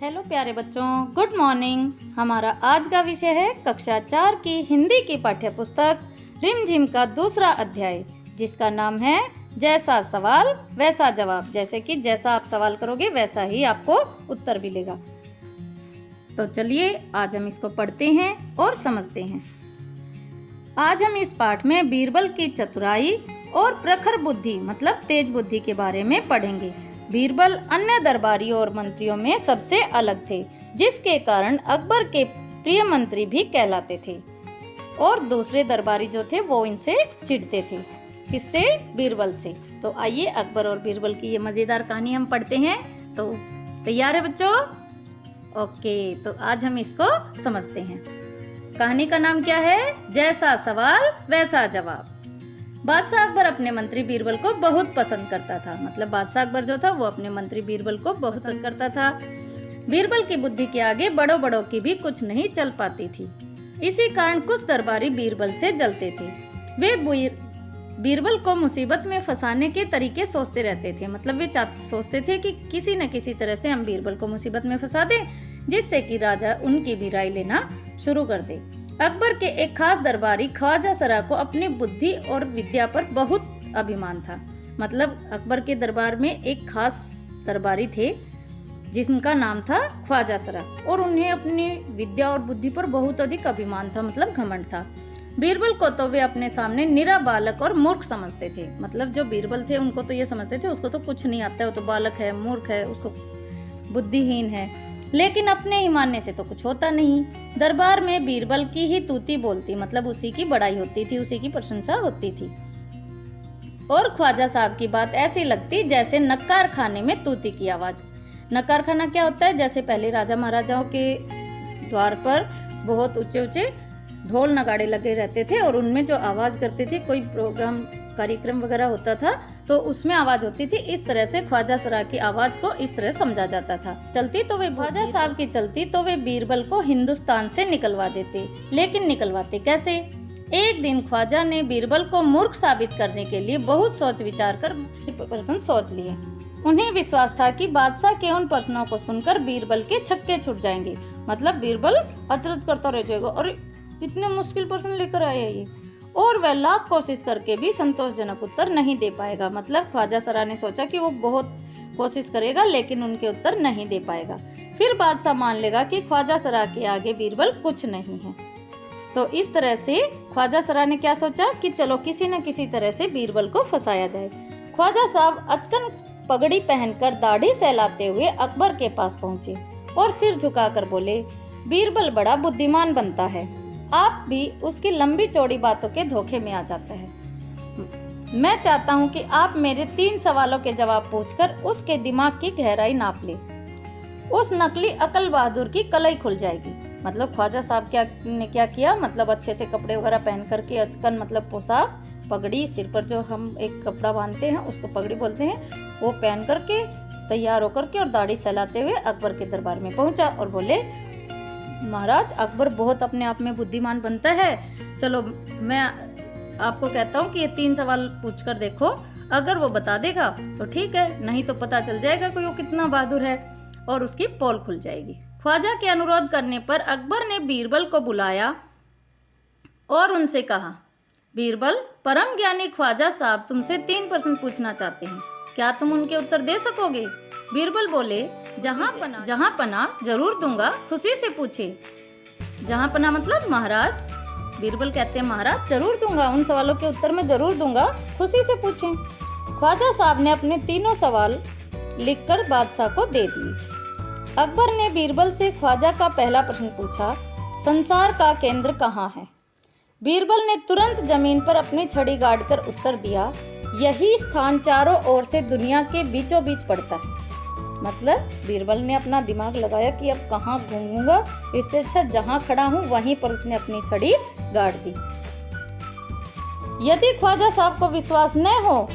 Hello प्यारे बच्चों, good morning. हमारा आज का विषय है कक्षा 4 की हिंदी की पाठ्य पुस्तक रिमझिम का दूसरा अध्याय, जिसका नाम है जैसा सवाल वैसा जवाब। जैसे कि जैसा आप सवाल करोगे वैसा ही आपको उत्तर मिलेगा। तो चलिए आज हम इसको पढ़ते हैं और समझते हैं। आज हम इस पाठ में बीरबल की चतुराई और प्रखर बुद्धि मतलब तेज बुद्धि के बारे में पढ़ेंगे। बीरबल अन्य दरबारियों और मंत्रियों में सबसे अलग थे, जिसके कारण अकबर के प्रिय मंत्री भी कहलाते थे और दूसरे दरबारी जो थे वो इनसे चिढ़ते थे। किससे? बीरबल से। तो आइए अकबर और बीरबल की ये मजेदार कहानी हम पढ़ते हैं। तो तैयार है बच्चों? ओके, तो आज हम इसको समझते हैं। कहानी का नाम क्या है? जैसा सवाल वैसा जवाब। बादशाह अकबर अपने मंत्री बीरबल को बहुत पसंद करता था। मतलब बादशाह अकबर जो था वो अपने मंत्री बीरबल को बहुत पसंद करता था। बीरबल की बुद्धि के आगे बड़ों बड़ों की भी कुछ नहीं चल पाती थी। इसी कारण कुछ दरबारी बीरबल से जलते थे। वे बीरबल को मुसीबत में फंसाने के तरीके सोचते रहते थे। मतलब वे सोचते थे कि किसी न किसी तरह से हम बीरबल को मुसीबत में फंसा दें, जिससे कि राजा उनकी भी राय लेना शुरू कर दे। अकबर के एक खास दरबारी ख्वाजा सरा को अपनी बुद्धि और विद्या पर बहुत अभिमान था। मतलब अकबर के दरबार में एक खास दरबारी थे जिनका नाम था ख्वाजा सरा, और उन्हें अपनी विद्या और बुद्धि पर बहुत अधिक अभिमान था, मतलब घमंड था। बीरबल को तो वे अपने सामने निरा बालक और मूर्ख समझते थे। मतलब जो बीरबल थे उनको तो ये समझते थे उसको तो कुछ नहीं आता है, वो तो बालक है, मूर्ख है, उसको बुद्धिहीन है। लेकिन अपने ही मानने से तो कुछ होता नहीं। दरबार में बीरबल की ही तूती बोलती, मतलब उसी की बड़ाई होती थी, उसी की प्रशंसा होती थी। और ख्वाजा साहब की बात ऐसी लगती जैसे नक्कार खाने में तूती की आवाज। नक्कार खाना क्या होता है? जैसे पहले राजा महाराजाओं के द्वार पर बहुत ऊंचे ऊंचे ढोल नगाड़े लगे रहते थे और उनमें जो आवाज करते थे, कोई प्रोग्राम कार्यक्रम वगैरह होता था तो उसमें आवाज होती थी। इस तरह से ख्वाजा सरा की आवाज को इस तरह समझा जाता था। चलती तो वे ख्वाजा साहब की चलती तो वे बीरबल को हिंदुस्तान से निकलवा देते। लेकिन निकलवाते कैसे? एक दिन ख्वाजा ने बीरबल को मूर्ख साबित करने के लिए बहुत सोच विचार कर प्रश्न सोच लिए। उन्हें विश्वास था कि बादशाह के उन प्रश्नों को सुनकर बीरबल के छक्के छूट जाएंगे। मतलब बीरबल अचरज करता रह जाएगा, और इतने मुश्किल प्रश्न लेकर आया ये, और वह लाख कोशिश करके भी संतोषजनक उत्तर नहीं दे पाएगा। मतलब ख्वाजा सरा ने सोचा कि वो बहुत कोशिश करेगा लेकिन उनके उत्तर नहीं दे पाएगा। फिर बादशाह मान लेगा कि ख्वाजा सरा के आगे बीरबल कुछ नहीं है। तो इस तरह से ख्वाजा सरा ने क्या सोचा कि चलो किसी न किसी तरह से बीरबल को फंसाया जाए। ख्वाजा साहब अचकन पगड़ी पहनकर दाढ़ी सहलाते हुए अकबर के पास पहुंचे और सिर झुकाकर बोले, बीरबल बड़ा बुद्धिमान बनता है, आप भी उसकी लंबी चौड़ी बातों के धोखे में आ जाता है। मैं चाहता हूं कि आप मेरे 3 सवालों के जवाब पूछकर उसके दिमाग की गहराई नाप ले। उस नकली अकल बहादुर की कलाई खुल जाएगी। मतलब ख्वाजा साहब ने क्या किया? मतलब अच्छे से कपड़े वगैरह पहन करके, अचकन मतलब पोशाक, पगड़ी, सिर पर जो हम एक कपड़ा बांधते हैं उसको पगड़ी बोलते हैं, वो पहन करके तैयार होकर के और दाढ़ी सहलाते हुए अकबर के दरबार में पहुंचा और बोले, महाराज अकबर बहुत अपने आप में बुद्धिमान बनता है। चलो मैं आपको कहता हूँ कि ये 3 सवाल पूछकर देखो, अगर वो बता देगा तो ठीक है, नहीं तो पता चल जाएगा कि वो कितना बहादुर है और उसकी पोल खुल जाएगी। ख्वाजा के अनुरोध करने पर अकबर ने बीरबल को बुलाया और उनसे कहा, बीरबल, परम ज्ञानी ख्वाजा साहब तुमसे 3 प्रश्न पूछना चाहते हैं, क्या तुम उनके उत्तर दे सकोगे? बीरबल बोले, जहाँ पना जरूर दूंगा, खुशी से पूछे। जहाँ पना मतलब महाराज। बीरबल कहते हैं, महाराज जरूर दूंगा, उन सवालों के उत्तर मैं जरूर दूंगा, खुशी से पूछें। ख्वाजा साहब ने अपने 3 सवाल लिखकर बादशाह को दे दिए। अकबर ने बीरबल से ख्वाजा का पहला प्रश्न पूछा, संसार का केंद्र कहाँ है? बीरबल ने तुरंत जमीन पर अपनी छड़ी गाड़कर उत्तर दिया, यही स्थान चारों ओर से दुनिया के बीचों बीच पड़ता है। मतलब बीरबल ने अपना दिमाग लगाया कि अब कहाँ घूमूंगा, इससे अच्छा जहाँ खड़ा हूँ वहीं पर उसने अपनी छड़ी गाड़ दी। यदि ख्वाजा साहब को विश्वास न हो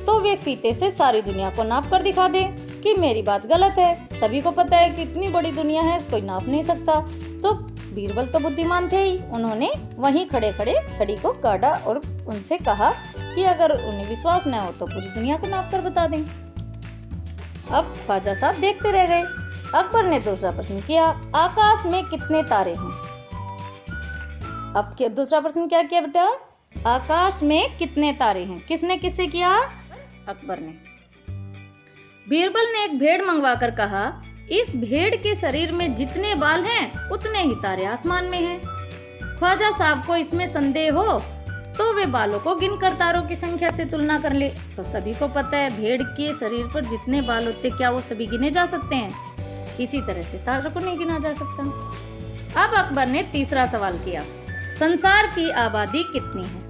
तो वे फीते से सारी दुनिया को नाप कर दिखा दे कि मेरी बात गलत है। सभी को पता है कि इतनी बड़ी दुनिया है, कोई नाप नहीं सकता। तो बीरबल तो बुद्धिमान थे ही, उन्होंने वहीं खड़े खड़े छड़ी को गाड़ा और उनसे कहा कि अगर उन्हें विश्वास न हो तो पूरी दुनिया को नाप कर बता दें। अब ख्वाजा साहब देखते रह गए। अकबर ने दूसरा प्रश्न किया, आकाश में कितने तारे हैं? अब दूसरा प्रश्न क्या किया बेटा? आकाश में कितने तारे हैं? किसने किससे किया? अकबर ने। बीरबल ने एक भेड़ मंगवाकर कहा, इस भेड़ के शरीर में जितने बाल हैं उतने ही तारे आसमान में हैं। ख्वाजा साहब को इसमें संदेह हो तो वे बालों को गिनकर तारों की संख्या से तुलना कर ले। तो सभी को पता है भेड़ के शरीर पर जितने बाल होते, क्या वो सभी गिने जा सकते हैं? इसी तरह से तारों को नहीं गिना जा सकता। अब अकबर ने तीसरा सवाल किया, संसार की आबादी कितनी है?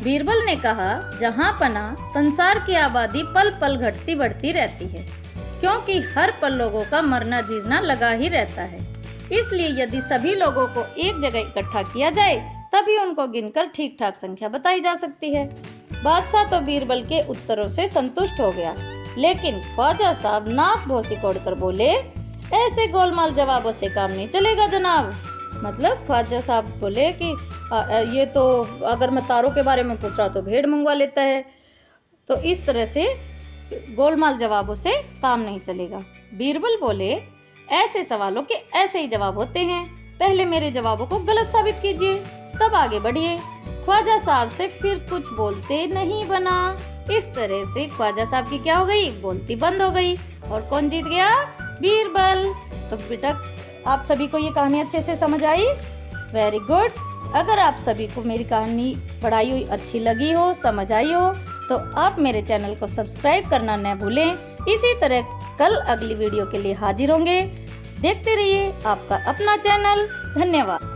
बीरबल ने कहा, जहां पना संसार की आबादी पल पल घटती बढ़ती रहती है, क्योंकि हर पल लोगों का मरना जीना लगा ही रहता है। इसलिए यदि सभी लोगों को एक जगह इकट्ठा किया जाए तभी उनको गिनकर ठीक ठाक संख्या बताई जा सकती है। बादशाह तो बीरबल के उत्तरों से संतुष्ट हो गया, लेकिन ख्वाजा साहब नाक भौं सिकोड़कर बोले, ऐसे गोलमाल जवाबों से काम नहीं चलेगा जनाब। मतलब ख्वाजा साहब बोले कि ये तो अगर मैं तारों के बारे में पूछ रहा तो भेड़ मंगवा लेता है, तो इस तरह से गोलमाल जवाबों से काम नहीं चलेगा। बीरबल बोले, ऐसे सवालों के ऐसे ही जवाब होते हैं, पहले मेरे जवाबों को गलत साबित कीजिए तब आगे बढ़िए। ख्वाजा साहब से फिर कुछ बोलते नहीं बना। इस तरह से ख्वाजा साहब की क्या हो गई? बोलती बंद हो गई। और कौन जीत गया? बीरबल। तो बेटा आप सभी को ये कहानी अच्छे से समझ आई? Very good. अगर आप सभी को मेरी कहानी पढ़ाई हुई अच्छी लगी हो, समझ आई हो, तो आप मेरे चैनल को सब्सक्राइब करना न भूलें। इसी तरह कल अगली वीडियो के लिए हाजिर होंगे। देखते रहिए आपका अपना चैनल। धन्यवाद।